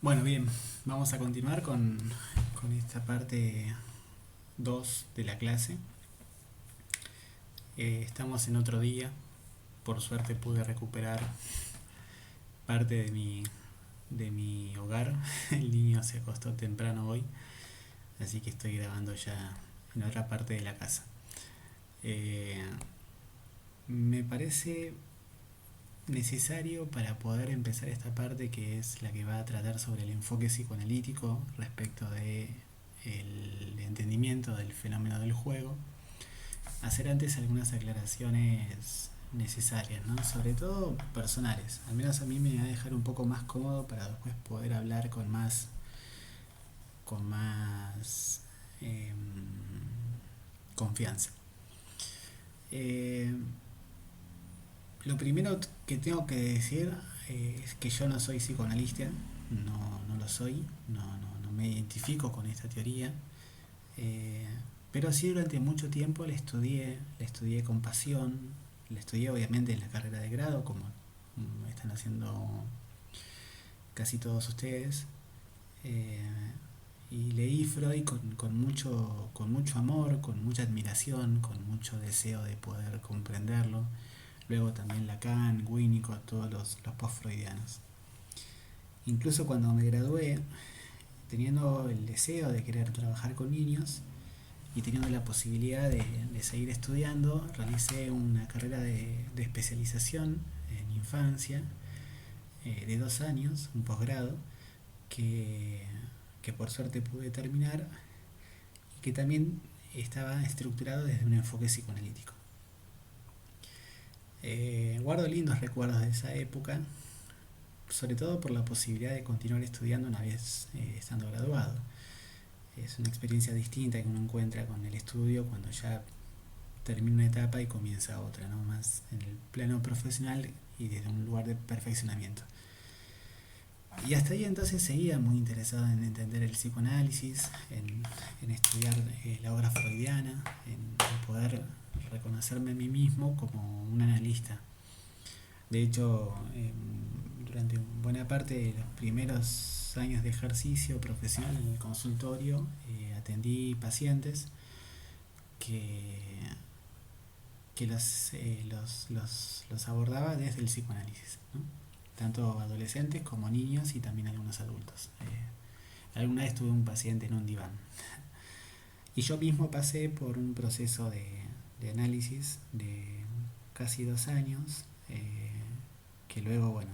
Bueno, bien, vamos a continuar con esta parte 2 de la clase. Estamos en otro día. Por suerte pude recuperar parte de mi hogar. El niño se acostó temprano hoy, así que estoy grabando ya en otra parte de la casa. Eh, Me parece necesario para poder empezar esta parte, que es la que va a tratar sobre el enfoque psicoanalítico respecto de el entendimiento del fenómeno del juego, hacer antes algunas aclaraciones necesarias, ¿no? Sobre todo personales. Al menos a mí me va a dejar un poco más cómodo para después poder hablar con más eh, confianza. Eh, lo primero que tengo que decir es que yo no soy psicoanalista, no lo soy, no me identifico con esta teoría. Eh, pero sí, durante mucho tiempo le estudié con pasión, le estudié obviamente en la carrera de grado, como están haciendo casi todos ustedes. Eh, y leí Freud con mucho amor, con mucha admiración, con mucho deseo de poder comprenderlo. Luego también Lacan, Winnicott, todos los post-freudianos. Incluso cuando me gradué, teniendo el deseo de querer trabajar con niños, y teniendo la posibilidad de seguir estudiando, realicé una carrera de especialización en infancia de 2 años, un posgrado, que, que por suerte pude terminar y que también estaba estructurado desde un enfoque psicoanalítico. Guardo lindos recuerdos de esa época, sobre todo por la posibilidad de continuar estudiando una vez estando graduado. Es una experiencia distinta que uno encuentra con el estudio cuando ya termina una etapa y comienza otra, ¿no? Más en el plano profesional y desde un lugar de perfeccionamiento. Y hasta ahí entonces seguía muy interesado en entender el psicoanálisis, en estudiar la obra freudiana, en poder reconocerme a mí mismo como un analista. De hecho, durante buena parte de los primeros años de ejercicio profesional en el consultorio, atendí pacientes que los abordaba desde el psicoanálisis, ¿no? Tanto adolescentes como niños y también algunos adultos. Alguna vez tuve un paciente en un diván. Y yo mismo pasé por un proceso de análisis de casi 2 años, que luego, bueno,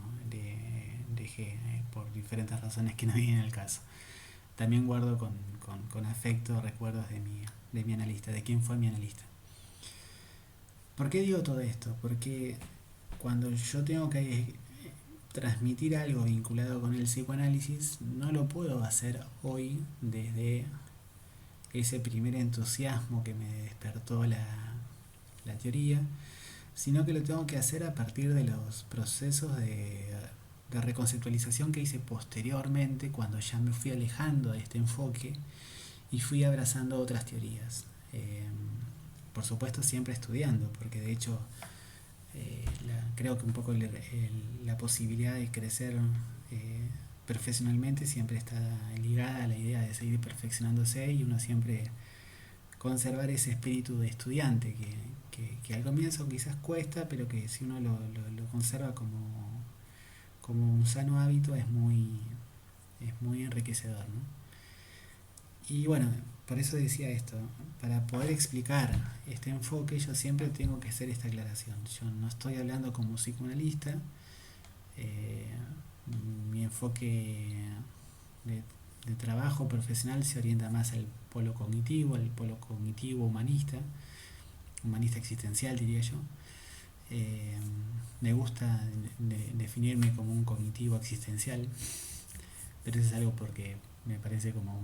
dejé por diferentes razones que no vienen al caso. También guardo con afecto recuerdos de mi analista, de quién fue mi analista. ¿Por qué digo todo esto? Porque cuando yo tengo que transmitir algo vinculado con el psicoanálisis, no lo puedo hacer hoy desde ese primer entusiasmo que me despertó la teoría, sino que lo tengo que hacer a partir de los procesos de reconceptualización que hice posteriormente, cuando ya me fui alejando de este enfoque y fui abrazando otras teorías. Por supuesto siempre estudiando, porque de hecho creo que un poco la posibilidad de crecer profesionalmente siempre está ligada a la idea de seguir perfeccionándose y uno siempre conservar ese espíritu de estudiante que al comienzo quizás cuesta, pero que si uno lo conserva como un sano hábito es muy enriquecedor, ¿no? Y bueno, por eso decía esto, para poder explicar este enfoque yo siempre tengo que hacer esta aclaración. Yo no estoy hablando como psicoanalista, eh, mi enfoque de, de trabajo profesional se orienta más al polo cognitivo humanista, humanista existencial diría yo. Eh, Me gusta definirme como un cognitivo existencial, pero eso es algo porque me parece como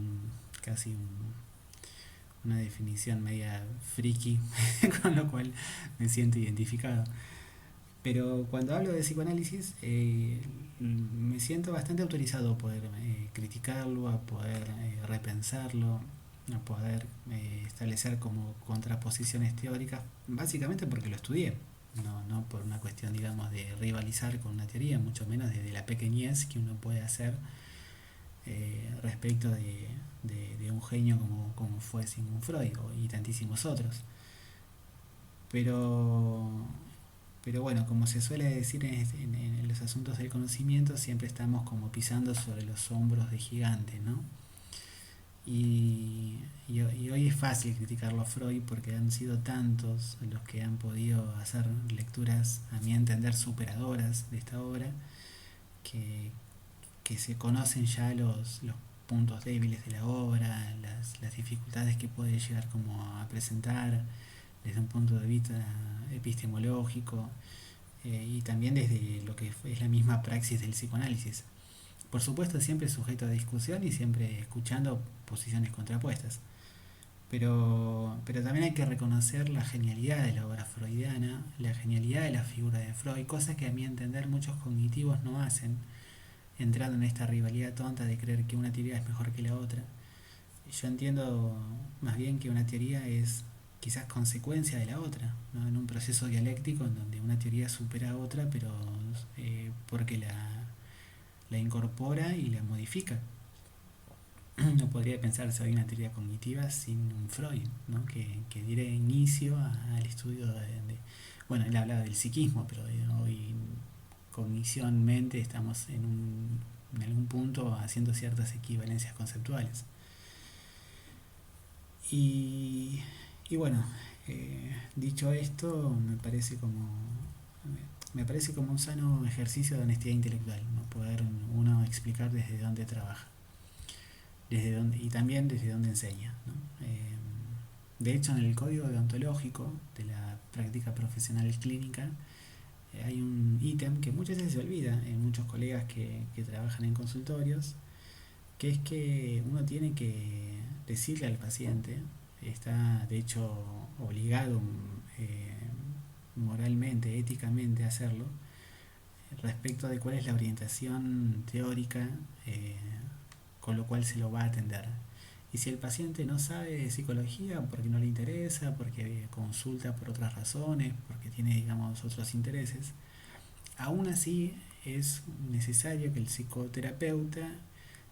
casi una definición media friki, con lo cual me siento identificado. Pero cuando hablo de psicoanálisis, me siento bastante autorizado a poder criticarlo, a poder repensarlo, a poder establecer como contraposiciones teóricas, básicamente porque lo estudié, no por una cuestión, digamos, de rivalizar con una teoría, mucho menos desde la pequeñez que uno puede hacer respecto de un genio como fue Sigmund Freud y tantísimos otros. Pero, pero bueno, como se suele decir en los asuntos del conocimiento, siempre estamos como pisando sobre los hombros de gigantes, ¿no? Y hoy es fácil criticarlo a Freud porque han sido tantos los que han podido hacer lecturas, a mi entender, superadoras de esta obra, que, que se conocen ya los puntos débiles de la obra, las dificultades que puede llegar como a presentar desde un punto de vista epistemológico, y también desde lo que es la misma praxis del psicoanálisis. Por supuesto, siempre sujeto a discusión y siempre escuchando posiciones contrapuestas. Pero también hay que reconocer la genialidad de la obra freudiana, la genialidad de la figura de Freud, cosas que a mi entender muchos cognitivos no hacen, entrando en esta rivalidad tonta de creer que una teoría es mejor que la otra. Yo entiendo más bien que una teoría es quizás consecuencia de la otra, ¿no? En un proceso dialéctico en donde una teoría supera a otra, pero porque la incorpora y la modifica. No podría pensarse hoy una teoría cognitiva sin un Freud, ¿no? Que diera inicio al estudio bueno, él hablaba del psiquismo, pero hoy cogniciónmente estamos en algún punto haciendo ciertas equivalencias conceptuales. Y, y bueno, dicho esto, me parece como un sano ejercicio de honestidad intelectual, ¿no? Poder uno explicar desde dónde trabaja, desde dónde, y también desde dónde enseña, ¿no? De hecho, en el código deontológico de la práctica profesional clínica hay un ítem que muchas veces se olvida en muchos colegas que trabajan en consultorios, que es que uno tiene que decirle al paciente, está de hecho obligado moralmente, éticamente a hacerlo, respecto de cuál es la orientación teórica con lo cual se lo va a atender. Y si el paciente no sabe de psicología porque no le interesa, porque consulta por otras razones, porque tiene, digamos, otros intereses, aún así es necesario que el psicoterapeuta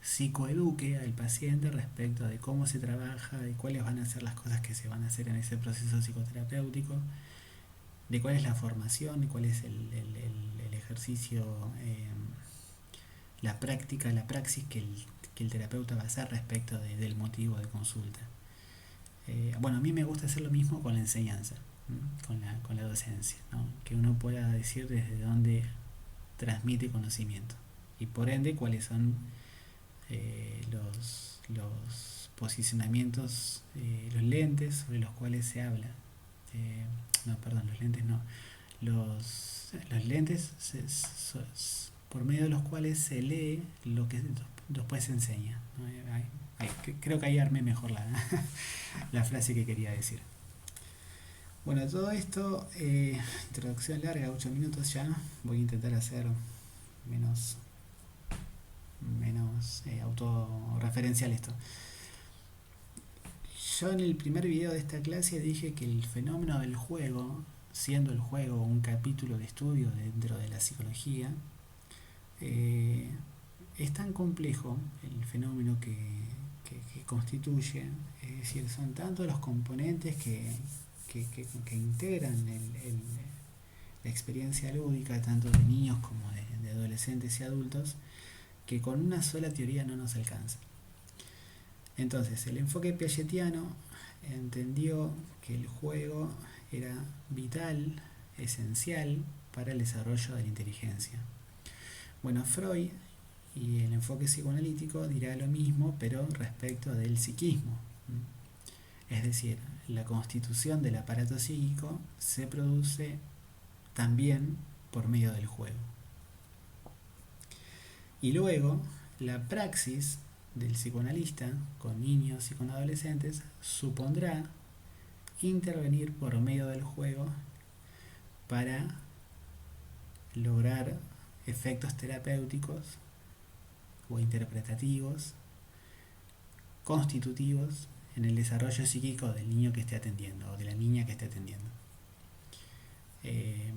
psicoeduque al paciente respecto de cómo se trabaja, de cuáles van a ser las cosas que se van a hacer en ese proceso psicoterapéutico, de cuál es la formación, de cuál es el ejercicio, la práctica, la praxis que el terapeuta va a hacer respecto del motivo de consulta. Bueno, a mí me gusta hacer lo mismo con la enseñanza, ¿no? Con la docencia, ¿no? Que uno pueda decir desde dónde transmite conocimiento y por ende cuáles son los posicionamientos, los lentes sobre los cuales se habla. No, perdón, los lentes no. Los lentes por medio de los cuales se lee lo que después se enseña, ¿no? Creo que ahí armé mejor la frase que quería decir. Bueno, todo esto, introducción larga, 8 minutos ya. Voy a intentar hacer menos autorreferencial esto. Yo en el primer video de esta clase dije que el fenómeno del juego, siendo el juego un capítulo de estudio dentro de la psicología, es tan complejo el fenómeno que constituye, es decir, son tantos los componentes que integran la experiencia lúdica, tanto de niños como de adolescentes y adultos, que con una sola teoría no nos alcanza. Entonces, el enfoque piagetiano entendió que el juego era vital, esencial para el desarrollo de la inteligencia. Bueno, Freud y el enfoque psicoanalítico dirá lo mismo, pero respecto del psiquismo. Es decir, la constitución del aparato psíquico se produce también por medio del juego. Y luego, la praxis del psicoanalista con niños y con adolescentes supondrá intervenir por medio del juego para lograr efectos terapéuticos o interpretativos constitutivos en el desarrollo psíquico del niño que esté atendiendo o de la niña que esté atendiendo.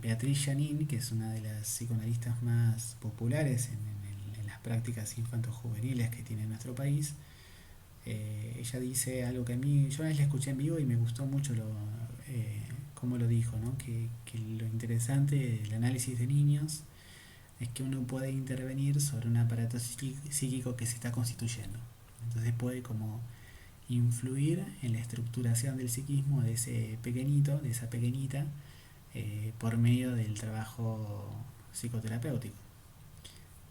Beatriz Janin, que es una de las psicoanalistas más populares en las prácticas infantojuveniles que tiene nuestro país. Ella dice algo que a mí, yo una vez la escuché en vivo y me gustó mucho cómo lo dijo, ¿no? Que lo interesante del análisis de niños es que uno puede intervenir sobre un aparato psíquico que se está constituyendo. Entonces puede como influir en la estructuración del psiquismo de ese pequeñito, de esa pequeñita, por medio del trabajo psicoterapéutico.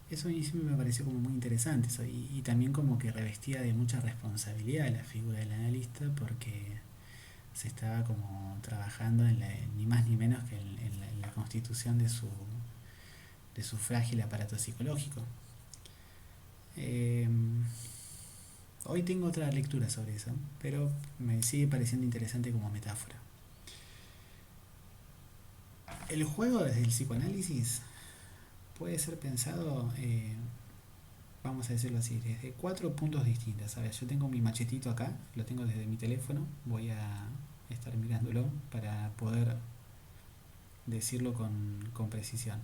Eso a mí siempre me pareció como muy interesante eso, y también como que revestía de mucha responsabilidad la figura del analista, porque se estaba como trabajando ni más ni menos que en la constitución de su frágil aparato psicológico. Eh, Hoy tengo otra lectura sobre eso, pero me sigue pareciendo interesante como metáfora. El juego desde el psicoanálisis puede ser pensado, vamos a decirlo así, desde 4 puntos distintos. A ver, yo tengo mi machetito acá, lo tengo desde mi teléfono, voy a estar mirándolo para poder decirlo con precisión.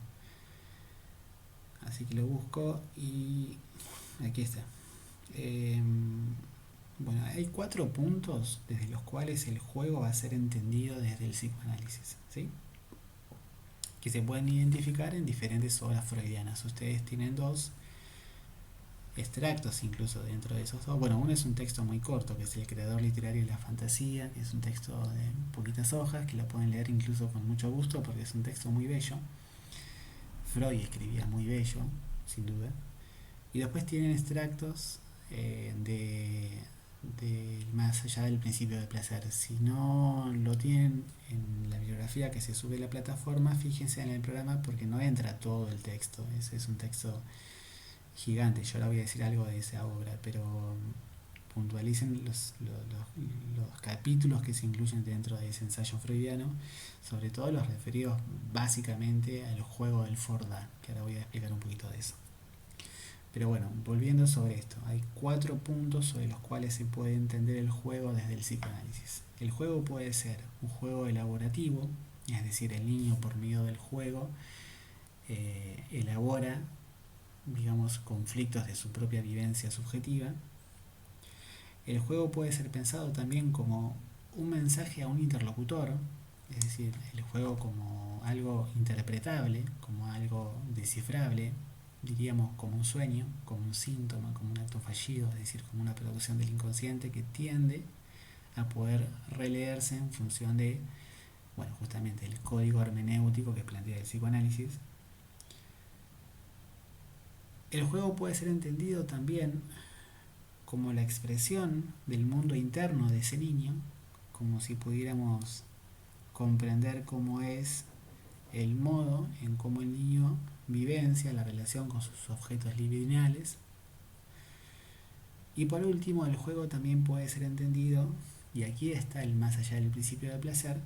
Así que lo busco y aquí está. Bueno, hay 4 puntos desde los cuales el juego va a ser entendido desde el psicoanálisis, ¿sí? Que se pueden identificar en diferentes obras freudianas. Ustedes tienen 2 extractos incluso dentro de esos 2. Bueno, uno es un texto muy corto, que es El creador literario de la fantasía, que es un texto de poquitas hojas, que lo pueden leer incluso con mucho gusto porque es un texto muy bello. Freud escribía muy bello, sin duda. Y después tienen extractos de más allá del principio del placer. Si no lo tienen en la bibliografía que se sube a la plataforma, fíjense en el programa porque no entra todo el texto. Ese es un texto gigante. Yo ahora voy a decir algo de esa obra, pero puntualicen los capítulos que se incluyen dentro de ese ensayo freudiano, sobre todo los referidos básicamente al juego del Forda, que ahora voy a explicar un poquito de eso. Pero bueno, volviendo sobre esto, hay 4 puntos sobre los cuales se puede entender el juego desde el psicoanálisis. El juego puede ser un juego elaborativo, es decir, el niño por medio del juego elabora, digamos, conflictos de su propia vivencia subjetiva. El juego puede ser pensado también como un mensaje a un interlocutor, es decir, el juego como algo interpretable, como algo descifrable, diríamos como un sueño, como un síntoma, como un acto fallido, es decir, como una producción del inconsciente que tiende a poder releerse en función de, bueno, justamente el código hermenéutico que plantea el psicoanálisis. El juego puede ser entendido también como la expresión del mundo interno de ese niño, como si pudiéramos comprender cómo es el modo en cómo el niño vivencia la relación con sus objetos libidinales. Y por último, el juego también puede ser entendido, y aquí está el más allá del principio del placer,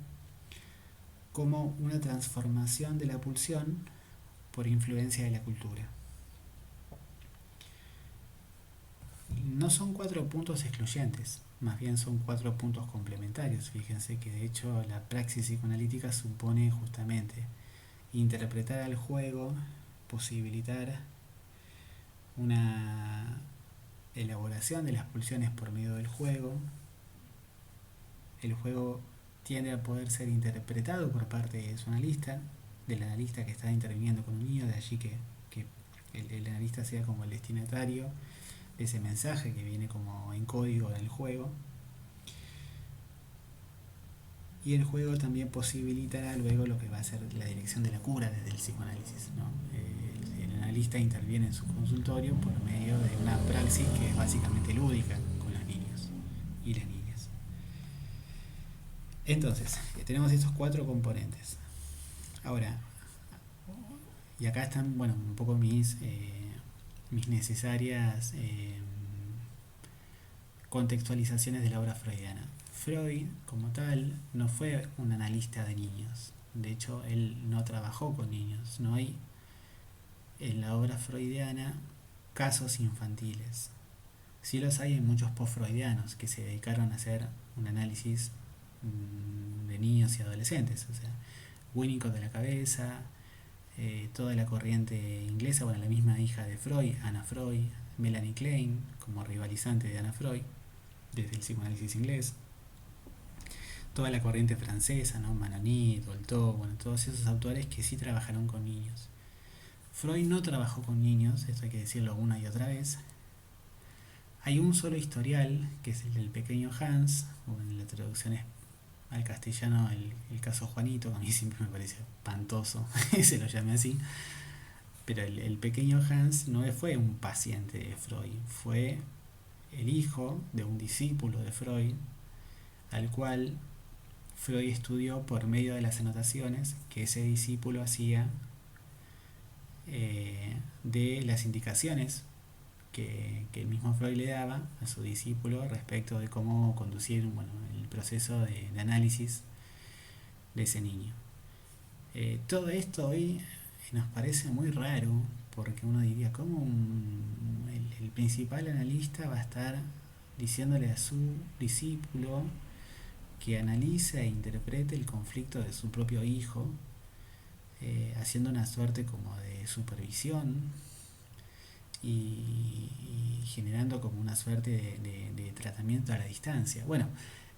como una transformación de la pulsión por influencia de la cultura. No son 4 puntos excluyentes, más bien son 4 puntos complementarios. Fíjense que de hecho la praxis psicoanalítica supone justamente interpretar al juego, posibilitar una elaboración de las pulsiones por medio del juego. El juego tiende a poder ser interpretado por parte de su analista, del analista que está interviniendo con un niño, de allí que el analista sea como el destinatario de ese mensaje que viene como en código del juego. Y el juego también posibilitará luego lo que va a ser la dirección de la cura desde el psicoanálisis, ¿no? El analista interviene en su consultorio por medio de una praxis que es básicamente lúdica con los niños y las niñas. Entonces, tenemos estos 4 componentes. Ahora, y acá están, bueno, un poco mis necesarias contextualizaciones de la obra freudiana. Freud, como tal, no fue un analista de niños. De hecho, él no trabajó con niños. No hay en la obra freudiana casos infantiles. Sí los hay en muchos post-freudianos que se dedicaron a hacer un análisis de niños y adolescentes. O sea, Winnicott de la cabeza, toda la corriente inglesa, bueno, la misma hija de Freud, Anna Freud, Melanie Klein, como rivalizante de Anna Freud, desde el psicoanálisis inglés, toda la corriente francesa, ¿no? Manonit, Dolto, bueno, todos esos autores que sí trabajaron con niños. Freud no trabajó con niños, esto hay que decirlo una y otra vez. Hay un solo historial, que es el del pequeño Hans, o en la traducción al castellano el caso Juanito, que a mí siempre me pareció espantoso, se lo llamé así, pero el pequeño Hans no fue un paciente de Freud, fue el hijo de un discípulo de Freud, al cual Freud estudió por medio de las anotaciones que ese discípulo hacía de las indicaciones que el mismo Freud le daba a su discípulo respecto de cómo conducir, bueno, el proceso de análisis de ese niño. Todo esto hoy nos parece muy raro porque uno diría, ¿cómo el principal analista va a estar diciéndole a su discípulo que analice e interprete el conflicto de su propio hijo, haciendo una suerte como de supervisión y generando como una suerte de tratamiento a la distancia? Bueno,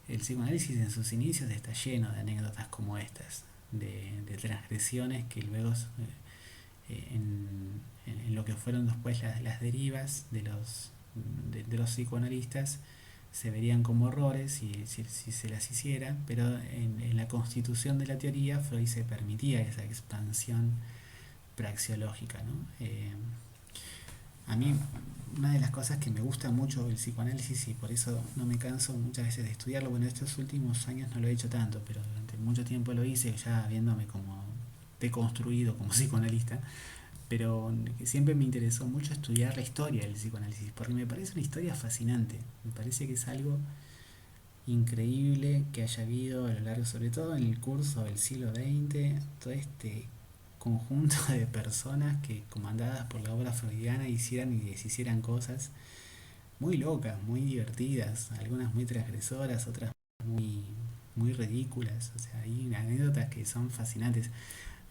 el psicoanálisis en sus inicios está lleno de anécdotas como estas, de transgresiones que luego en lo que fueron después las derivas de los psicoanalistas se verían como errores si se las hiciera, pero en la constitución de la teoría Freud se permitía esa expansión praxeológica, ¿no? A mí una de las cosas que me gusta mucho del psicoanálisis y por eso no me canso muchas veces de estudiarlo, bueno, estos últimos años no lo he hecho tanto, pero durante mucho tiempo lo hice ya viéndome como deconstruido como psicoanalista, pero siempre me interesó mucho estudiar la historia del psicoanálisis, porque me parece una historia fascinante, me parece que es algo increíble que haya habido a lo largo, sobre todo en el curso del siglo XX, todo este conjunto de personas que comandadas por la obra freudiana hicieran y deshicieran cosas muy locas, muy divertidas, algunas muy transgresoras, otras muy, muy ridículas, o sea, hay anécdotas que son fascinantes.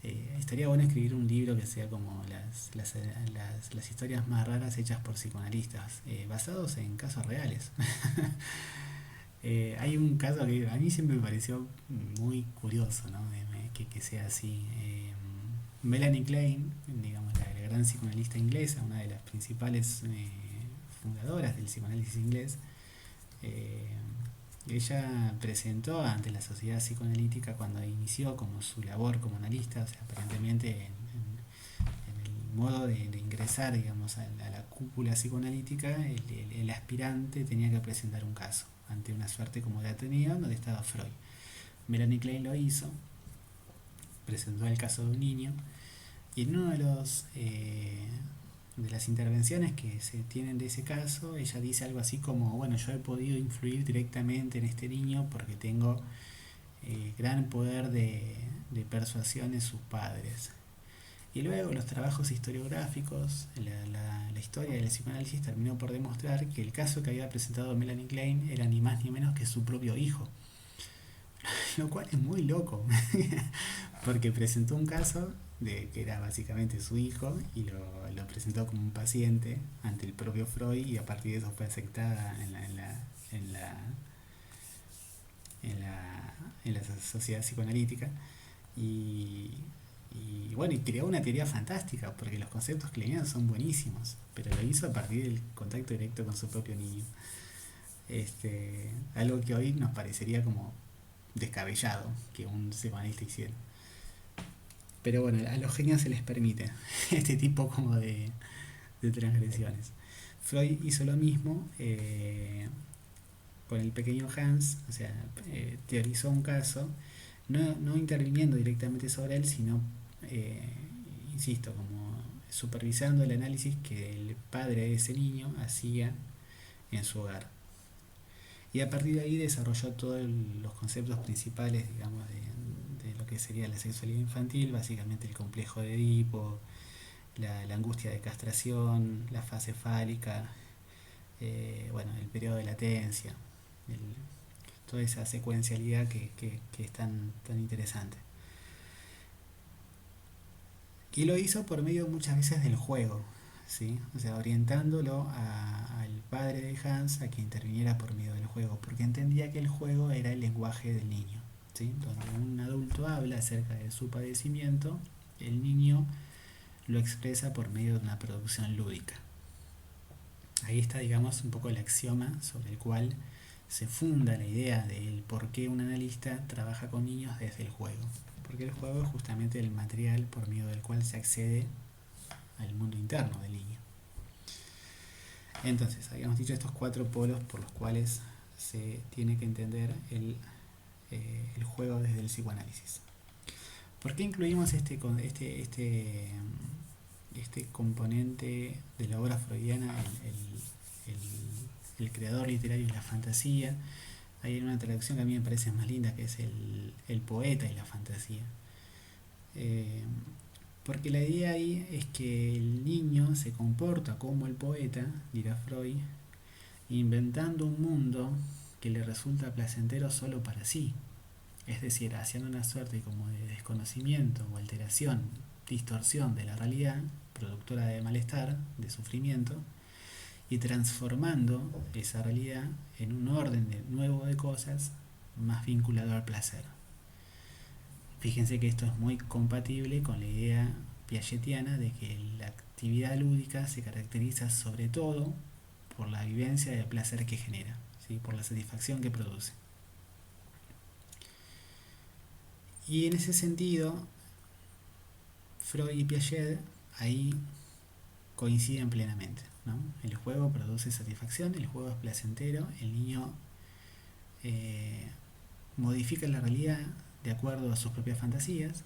Estaría bueno escribir un libro que sea como las historias más raras hechas por psicoanalistas, basados en casos reales. Hay un caso que a mí siempre me pareció muy curioso, ¿no? Que sea así. Melanie Klein, digamos, la gran psicoanalista inglesa, una de las principales fundadoras del psicoanálisis inglés, eh, ella presentó ante la sociedad psicoanalítica cuando inició como su labor como analista, o sea, aparentemente en el modo de ingresar, digamos, a la cúpula psicoanalítica, el aspirante tenía que presentar un caso ante una suerte como de Ateneo donde estaba Freud. Melanie Klein lo hizo, presentó el caso de un niño y en uno de las intervenciones que se tienen de ese caso, ella dice algo así como, bueno, yo he podido influir directamente en este niño porque tengo gran poder de persuasión en sus padres. Y luego los trabajos historiográficos, la historia del psicoanálisis terminó por demostrar que el caso que había presentado Melanie Klein era ni más ni menos que su propio hijo. Lo cual es muy loco, porque presentó un caso de que era básicamente su hijo y lo presentó como un paciente ante el propio Freud y a partir de eso fue aceptada en la, en la, en la sociedad psicoanalítica y, y bueno, y creó una teoría fantástica porque los conceptos kleinianos son buenísimos, pero lo hizo a partir del contacto directo con su propio niño. Algo que hoy nos parecería como descabellado que un psicoanalista hiciera. Pero bueno, a los genios se les permite este tipo como de transgresiones. Freud hizo lo mismo con el pequeño Hans, o sea, teorizó un caso, no interviniendo directamente sobre él, sino, eh, insisto, como supervisando el análisis que el padre de ese niño hacía en su hogar. Y a partir de ahí desarrolló todos los conceptos principales, digamos, de lo que sería la sexualidad infantil, básicamente el complejo de Edipo, la angustia de castración, la fase fálica, bueno, el periodo de latencia, el, toda esa secuencialidad que es tan interesante. Y lo hizo por medio muchas veces del juego, ¿sí? O sea, orientándolo al padre de Hans a que interviniera por medio del juego, porque entendía que el juego era el lenguaje del niño, ¿sí? Donde un adulto habla acerca de su padecimiento, el niño lo expresa por medio de una producción lúdica. Ahí está, digamos, un poco el axioma sobre el cual se funda la idea del por qué un analista trabaja con niños desde el juego. Porque el juego es justamente el material por medio del cual se accede al mundo interno del niño. Entonces, habíamos dicho estos cuatro polos por los cuales se tiene que entender el juego desde el psicoanálisis. ¿Por qué incluimos este componente de la obra freudiana, el creador literario y la fantasía? Hay una traducción que a mí me parece más linda, que es el poeta y la fantasía. Eh, Porque la idea ahí es que el niño se comporta como el poeta, dirá Freud, inventando un mundo que le resulta placentero solo para sí. Es decir, haciendo una suerte como de desconocimiento o alteración, distorsión de la realidad, productora de malestar, de sufrimiento, y transformando esa realidad en un orden nuevo de cosas más vinculado al placer. Fíjense que esto es muy compatible con la idea piagetiana de que la actividad lúdica se caracteriza sobre todo por la vivencia del placer que genera, ¿sí? Por la satisfacción que produce. Y en ese sentido, Freud y Piaget ahí coinciden plenamente, ¿no? El juego produce satisfacción, el juego es placentero, el niño eh, modifica la realidad de acuerdo a sus propias fantasías.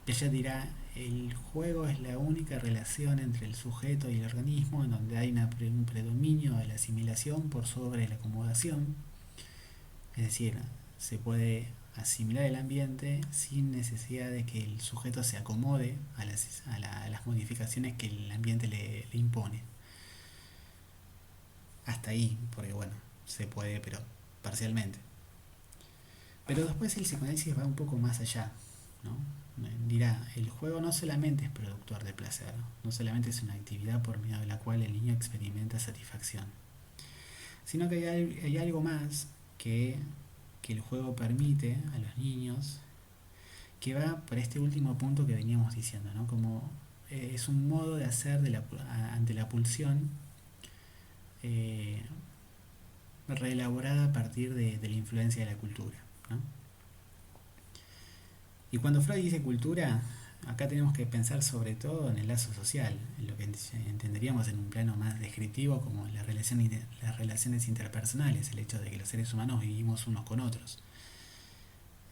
Piaget dirá, el juego es la única relación entre el sujeto y el organismo en donde hay un predominio de la asimilación por sobre la acomodación. Es decir, se puede asimilar el ambiente sin necesidad de que el sujeto se acomode a las modificaciones que el ambiente le impone. Hasta ahí, porque bueno, se puede, pero parcialmente. Pero después el psicoanálisis va un poco más allá, ¿no? Dirá, el juego no solamente es productor de placer, no solamente es una actividad por medio de la cual el niño experimenta satisfacción, sino que hay algo más que el juego permite a los niños, que va por este último punto que veníamos diciendo, ¿no? Como es un modo de hacer ante la pulsión eh, reelaborada a partir de la influencia de la cultura, ¿no? Y cuando Freud dice cultura, acá tenemos que pensar sobre todo en el lazo social, en lo que entenderíamos en un plano más descriptivo como las relaciones interpersonales, el hecho de que los seres humanos vivimos unos con otros.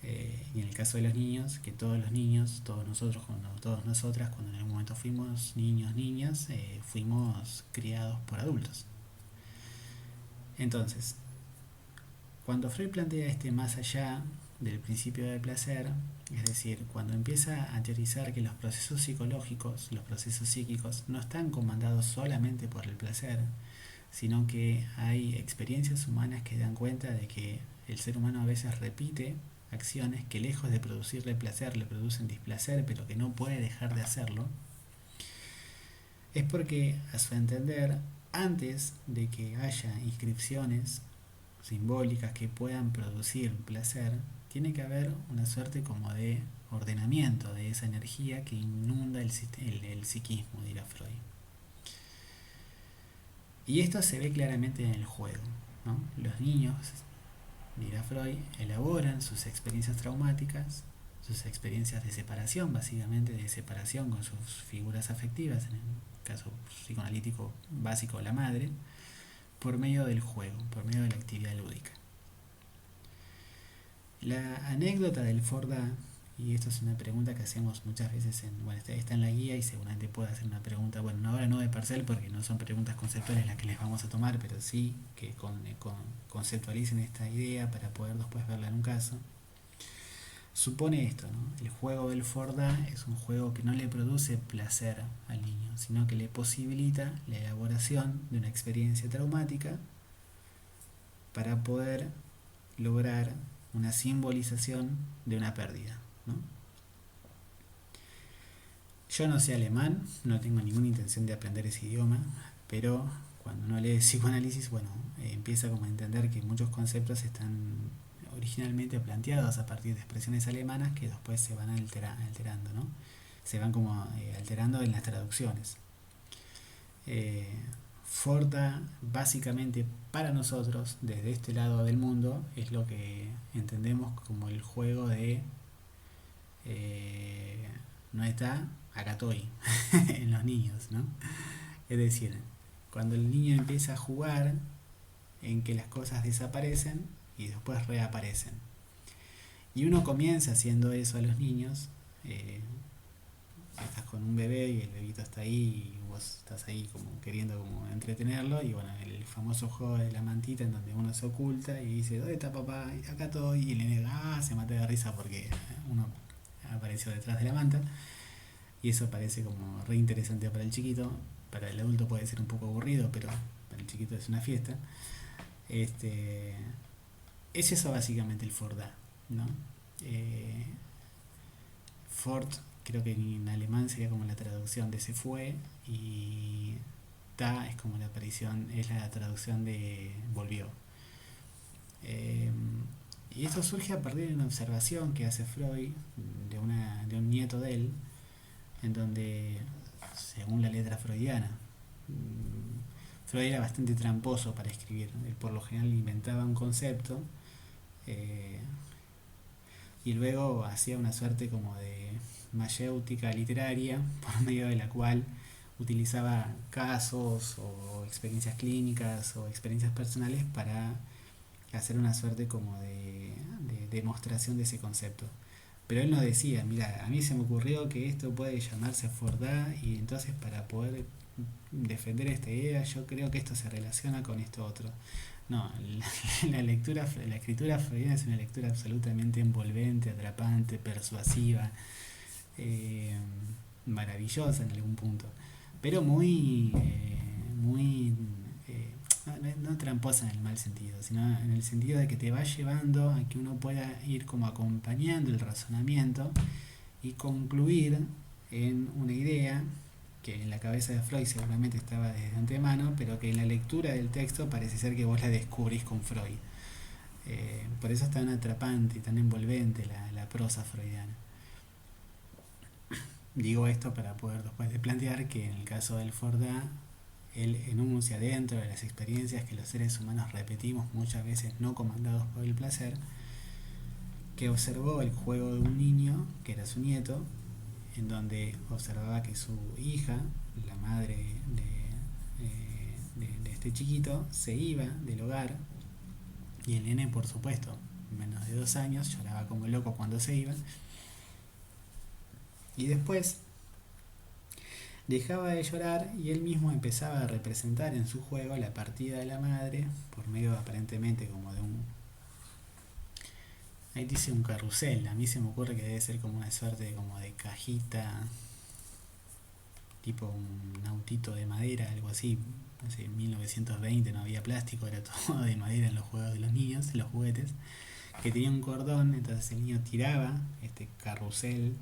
Y en el caso de los niños, que todos los niños, todos nosotros, todas nosotras, cuando en algún momento fuimos niños, niñas, fuimos criados por adultos. Entonces, cuando Freud plantea este más allá del principio del placer, es decir, cuando empieza a teorizar que los procesos psicológicos, los procesos psíquicos, no están comandados solamente por el placer, sino que hay experiencias humanas que dan cuenta de que el ser humano a veces repite acciones que lejos de producirle placer le producen displacer, pero que no puede dejar de hacerlo, es porque, a su entender, antes de que haya inscripciones simbólicas que puedan producir placer, tiene que haber una suerte como de ordenamiento de esa energía que inunda el psiquismo, dirá Freud. Y esto se ve claramente en el juego, ¿no? Los niños, dirá Freud, elaboran sus experiencias traumáticas, sus experiencias de separación, básicamente de separación con sus figuras afectivas, en el caso psicoanalítico básico la madre, por medio del juego, por medio de la actividad lúdica. La anécdota del Forda, y esto es una pregunta que hacemos muchas veces, bueno, está en la guía y seguramente puede hacer una pregunta, bueno, ahora no de parcial porque no son preguntas conceptuales las que les vamos a tomar, pero sí que conceptualicen esta idea para poder después verla en un caso. Supone esto, ¿no? El juego del Forda es un juego que no le produce placer al niño, sino que le posibilita la elaboración de una experiencia traumática para poder lograr una simbolización de una pérdida, ¿no? Yo no sé alemán, no tengo ninguna intención de aprender ese idioma, pero cuando uno lee psicoanálisis, bueno, empieza como a entender que muchos conceptos están originalmente planteados a partir de expresiones alemanas que después se van alterando, ¿no? Se van como alterando en las traducciones. Eh, Forda, básicamente para nosotros, desde este lado del mundo, es lo que entendemos como el juego de eh, no está, acá estoy, en los niños, ¿no? Es decir, cuando el niño empieza a jugar, en que las cosas desaparecen y después reaparecen. Y uno comienza haciendo eso a los niños. Estás con un bebé y el bebito está ahí y vos estás ahí como queriendo como entretenerlo, y bueno, el famoso juego de la mantita en donde uno se oculta y dice, ¿dónde está papá? Y acá estoy, y el nene se mata de risa porque uno apareció detrás de la manta, y eso parece como re interesante para el chiquito. Para el adulto puede ser un poco aburrido, pero para el chiquito es una fiesta. Este, es eso básicamente el Forda, ¿no? Eh, Fort, creo que en alemán sería como la traducción de se fue, y da es como la aparición, es la traducción de volvió. Eh, y esto surge a partir de una observación que hace Freud de un nieto de él, en donde, según la letra freudiana, Freud era bastante tramposo para escribir. Él por lo general inventaba un concepto, eh, y luego hacía una suerte como de mayéutica literaria por medio de la cual utilizaba casos o experiencias clínicas o experiencias personales para hacer una suerte como de demostración de ese concepto. Pero él no decía, mira, a mí se me ocurrió que esto puede llamarse Fordá, y entonces para poder defender esta idea yo creo que esto se relaciona con esto otro. No, la escritura freudiana es una lectura absolutamente envolvente, atrapante, persuasiva, eh, maravillosa en algún punto, pero muy no tramposa en el mal sentido, sino en el sentido de que te va llevando a que uno pueda ir como acompañando el razonamiento y concluir en una idea que en la cabeza de Freud seguramente estaba desde antemano, pero que en la lectura del texto parece ser que vos la descubrís con Freud. Por eso es tan atrapante y tan envolvente la prosa freudiana. Digo esto para poder después de plantear que en el caso del Forda, él enuncia dentro de las experiencias que los seres humanos repetimos muchas veces no comandados por el placer, que observó el juego de un niño, que era su nieto, en donde observaba que su hija, la madre de este chiquito, se iba del hogar, y el nene, por supuesto, menos de 2 años, lloraba como loco cuando se iba, y después dejaba de llorar y él mismo empezaba a representar en su juego la partida de la madre por medio aparentemente como de un... Ahí dice un carrusel, a mí se me ocurre que debe ser como una suerte como de cajita, tipo un autito de madera, algo así. No sé, en 1920 no había plástico, era todo de madera en los juegos de los niños, en los juguetes, que tenía un cordón, entonces el niño tiraba este carrusel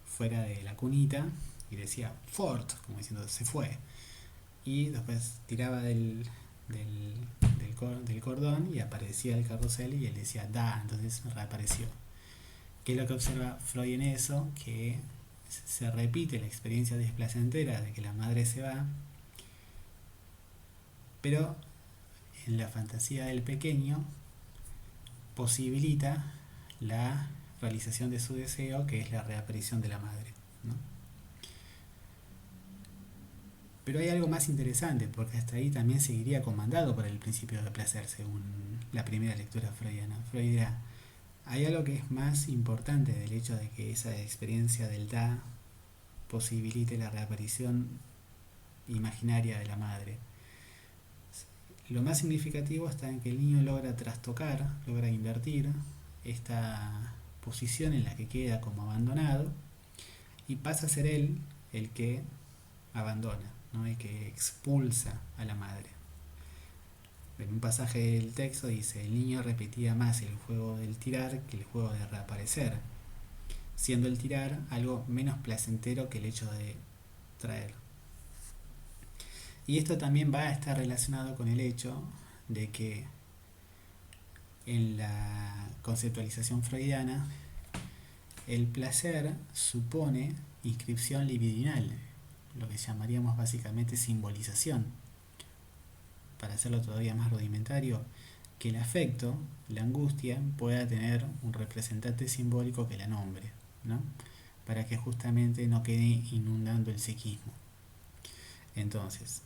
fuera de la cunita y decía Fort, como diciendo se fue, y después tiraba del cordón y aparecía el carrusel y él decía da, entonces reapareció. ¿Qué es lo que observa Freud en eso? Que se repite la experiencia desplacentera de que la madre se va, pero en la fantasía del pequeño posibilita la realización de su deseo, que es la reaparición de la madre, ¿no? Pero hay algo más interesante, porque hasta ahí también seguiría comandado por el principio de placer, según la primera lectura freudiana. Freud dirá, hay algo que es más importante del hecho de que esa experiencia del da posibilite la reaparición imaginaria de la madre. Lo más significativo está en que el niño logra trastocar, logra invertir esta posición en la que queda como abandonado, y pasa a ser él el que abandona, ¿no? El que expulsa a la madre. En un pasaje del texto dice, el niño repetía más el juego del tirar que el juego de reaparecer. siendo el tirar algo menos placentero que el hecho de traer. Y esto también va a estar relacionado con el hecho de que en la conceptualización freudiana el placer supone inscripción libidinal, lo que llamaríamos básicamente simbolización. Para hacerlo todavía más rudimentario, que el afecto, la angustia, pueda tener un representante simbólico que la nombre, ¿no? Para que justamente no quede inundando el psiquismo. Entonces,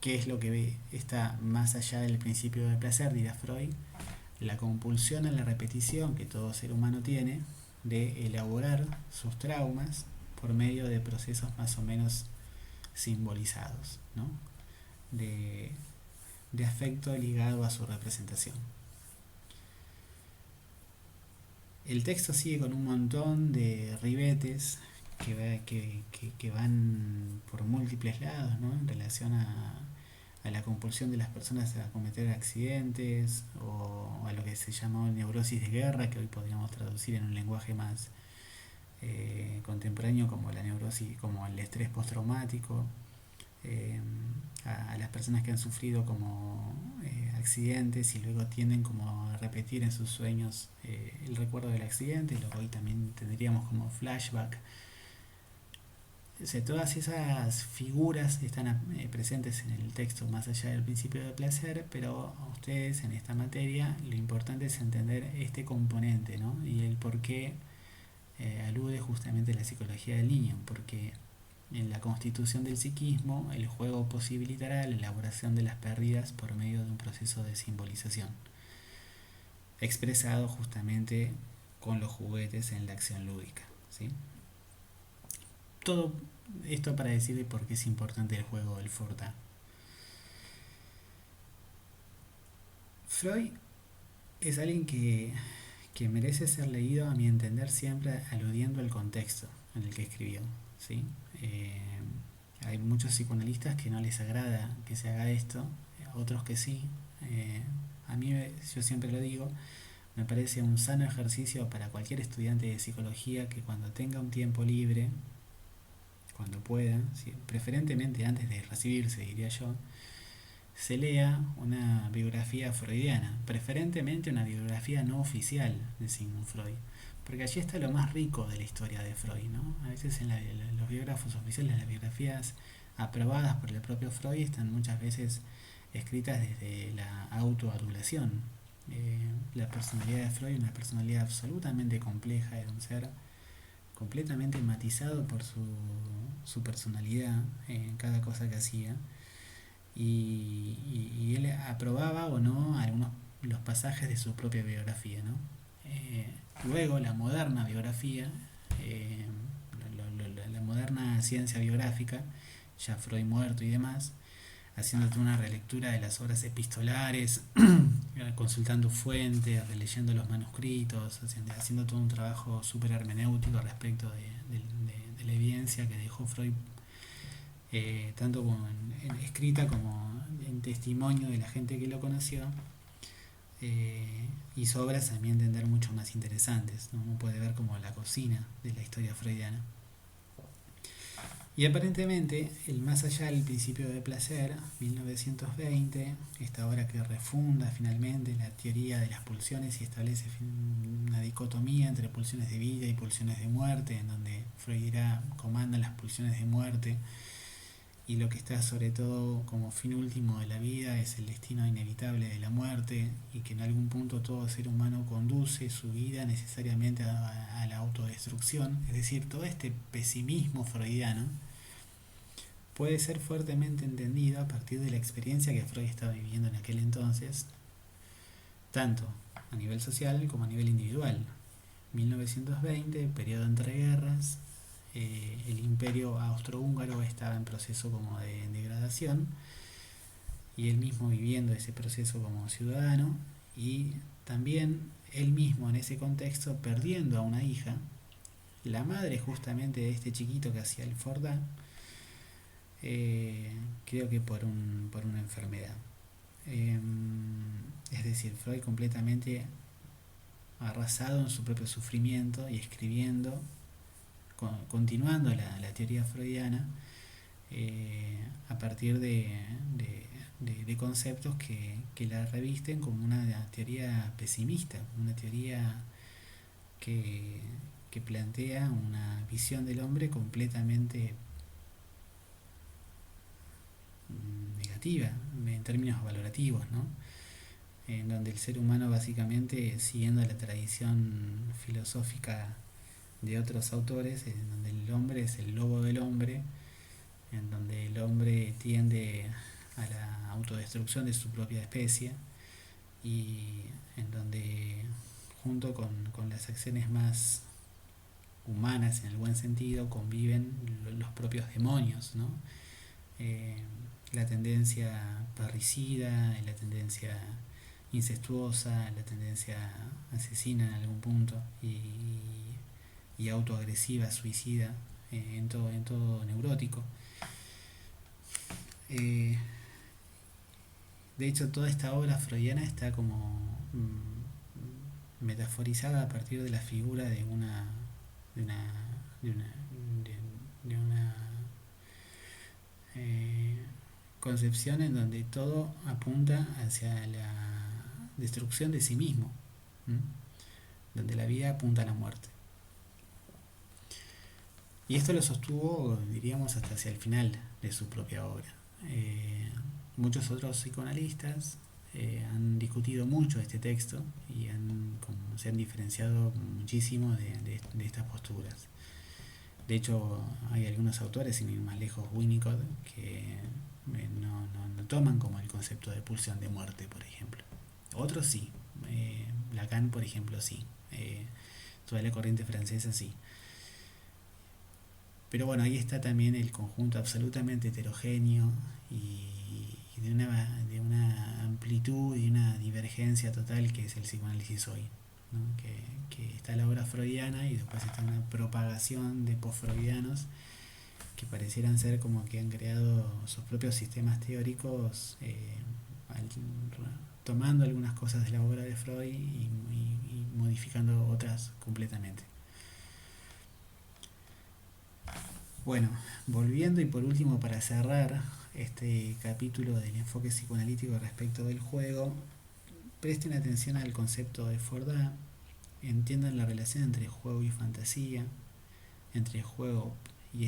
¿qué es lo que está más allá del principio de placer, dirá Freud? La compulsión a la repetición que todo ser humano tiene de elaborar sus traumas por medio de procesos más o menos simbolizados, ¿no? de, de afecto ligado a su representación. El texto sigue con un montón de ribetes que van por múltiples lados, ¿no? En relación a la compulsión de las personas a cometer accidentes o a lo que se llamó neurosis de guerra, que hoy podríamos traducir en un lenguaje más contemporáneo como la neurosis, como el estrés postraumático, eh, a las personas que han sufrido como accidentes y luego tienden como a repetir en sus sueños el recuerdo del accidente, lo que hoy también tendríamos como flashback. O sea, todas esas figuras están presentes en el texto más allá del principio de placer, pero a ustedes en esta materia lo importante es entender este componente, ¿no? Y el por qué alude justamente a la psicología del niño, porque en la constitución del psiquismo el juego posibilitará la elaboración de las pérdidas por medio de un proceso de simbolización, expresado justamente con los juguetes en la acción lúdica, ¿sí? Todo esto para decirle por qué es importante el juego del Forta. Freud es alguien que merece ser leído, a mi entender, siempre aludiendo al contexto en el que escribió, ¿sí? Eh, Hay muchos psicoanalistas que no les agrada que se haga esto, otros que sí. Eh, a mí, yo siempre lo digo, me parece un sano ejercicio para cualquier estudiante de psicología que cuando tenga un tiempo libre, cuando pueda, ¿sí? Preferentemente antes de recibirse, diría yo, se lea una biografía freudiana, preferentemente una biografía no oficial de Sigmund Freud, porque allí está lo más rico de la historia de Freud, ¿no? A veces en los biógrafos oficiales, las biografías aprobadas por el propio Freud están muchas veces escritas desde la autoadulación. La personalidad de Freud es una personalidad absolutamente compleja, era un ser completamente matizado por su personalidad en cada cosa que hacía, y él aprobaba o no algunos los pasajes de su propia biografía, ¿no? Luego la moderna biografía, eh, la moderna ciencia biográfica, ya Freud muerto y demás, haciéndote una relectura de las obras epistolares, consultando fuentes, releyendo los manuscritos, haciendo todo un trabajo súper hermenéutico respecto de la evidencia que dejó Freud, tanto como escrita como en testimonio de la gente que lo conoció, hizo obras a mi entender mucho más interesantes, ¿no? Uno puede ver como la cocina de la historia freudiana. Y aparentemente, el más allá del principio de placer, 1920, esta obra que refunda finalmente la teoría de las pulsiones y establece una dicotomía entre pulsiones de vida y pulsiones de muerte, en donde Freud dirá comanda las pulsiones de muerte, y lo que está sobre todo como fin último de la vida es el destino inevitable de la muerte, y que en algún punto todo ser humano conduce su vida necesariamente a la autodestrucción. Es decir, todo este pesimismo freudiano puede ser fuertemente entendido a partir de la experiencia que Freud estaba viviendo en aquel entonces, tanto a nivel social como a nivel individual. 1920, periodo entre guerras, el imperio austrohúngaro estaba en proceso como de degradación, y él mismo viviendo ese proceso como ciudadano, y también él mismo en ese contexto perdiendo a una hija, la madre justamente de este chiquito que hacía el Forda, creo que por una enfermedad. Eh, es decir, Freud completamente, arrasado en su propio sufrimiento y escribiendo, continuando la teoría freudiana, a partir de conceptos que la revisten como una teoría pesimista, una teoría que, que plantea una visión del hombre completamente negativa en términos valorativos, ¿no? En donde el ser humano básicamente, siguiendo la tradición filosófica de otros autores, en donde el hombre es el lobo del hombre, en donde el hombre tiende a la autodestrucción de su propia especie y en donde junto con las acciones más humanas en el buen sentido conviven los propios demonios, ¿no? Eh, la tendencia parricida, la tendencia incestuosa, la tendencia asesina en algún punto y autoagresiva, suicida, en todo neurótico. Eh, de hecho, toda esta obra freudiana está como metaforizada a partir de la figura de una, de una, de una eh, concepción en donde todo apunta hacia la destrucción de sí mismo, ¿m? Donde la vida apunta a la muerte. Y esto lo sostuvo, diríamos, hasta hacia el final de su propia obra. Muchos otros psicoanalistas han discutido mucho este texto y se han diferenciado muchísimo de estas posturas. De hecho, hay algunos autores, sin ir más lejos, Winnicott, que no toman como el concepto de pulsión de muerte, por ejemplo. Otros sí. Lacan, por ejemplo, sí. Toda la corriente francesa sí. Pero bueno, ahí está también el conjunto absolutamente heterogéneo y de una amplitud y una divergencia total que es el psicoanálisis hoy, ¿no? Que está la obra freudiana y después está una propagación de post-freudianos que parecieran ser como que han creado sus propios sistemas teóricos, tomando algunas cosas de la obra de Freud y modificando otras completamente. Bueno, volviendo y por último para cerrar este capítulo del enfoque psicoanalítico respecto del juego, presten atención al concepto de Fordá, entiendan la relación entre juego y fantasía, entre juego y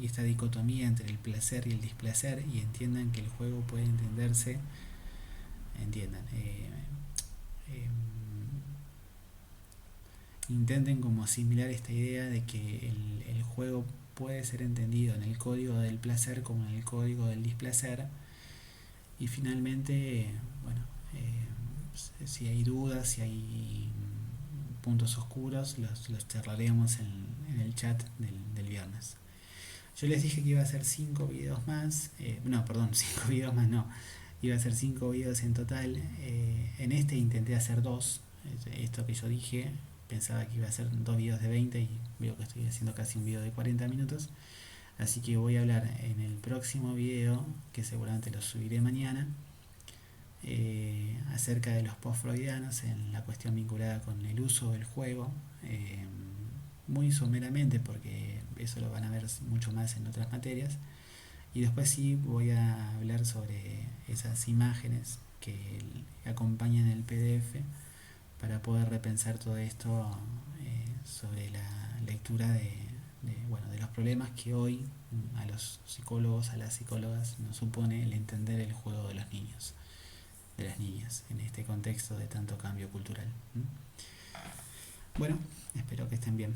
esta dicotomía entre el placer y el displacer, y entiendan que el juego puede entenderse, intenten como asimilar esta idea de que el juego puede ser entendido en el código del placer como en el código del displacer. Y finalmente, bueno, si hay dudas, si hay puntos oscuros, los charlaremos en el chat del viernes. Yo les dije que iba a hacer 5 videos más, 5 videos más no, iba a hacer 5 videos en total. En este intenté hacer 2, esto que yo dije, pensaba que iba a hacer 2 videos de 20 y veo que estoy haciendo casi un video de 40 minutos. Así que voy a hablar en el próximo video, que seguramente lo subiré mañana, acerca de los post-freudianos en la cuestión vinculada con el uso del juego, muy someramente porque eso lo van a ver mucho más en otras materias. Y después sí voy a hablar sobre esas imágenes que acompañan el PDF para poder repensar todo esto, sobre la lectura de los problemas que hoy a los psicólogos, a las psicólogas nos supone el entender el juego de los niños, de las niñas, en este contexto de tanto cambio cultural. Bueno, espero que estén bien.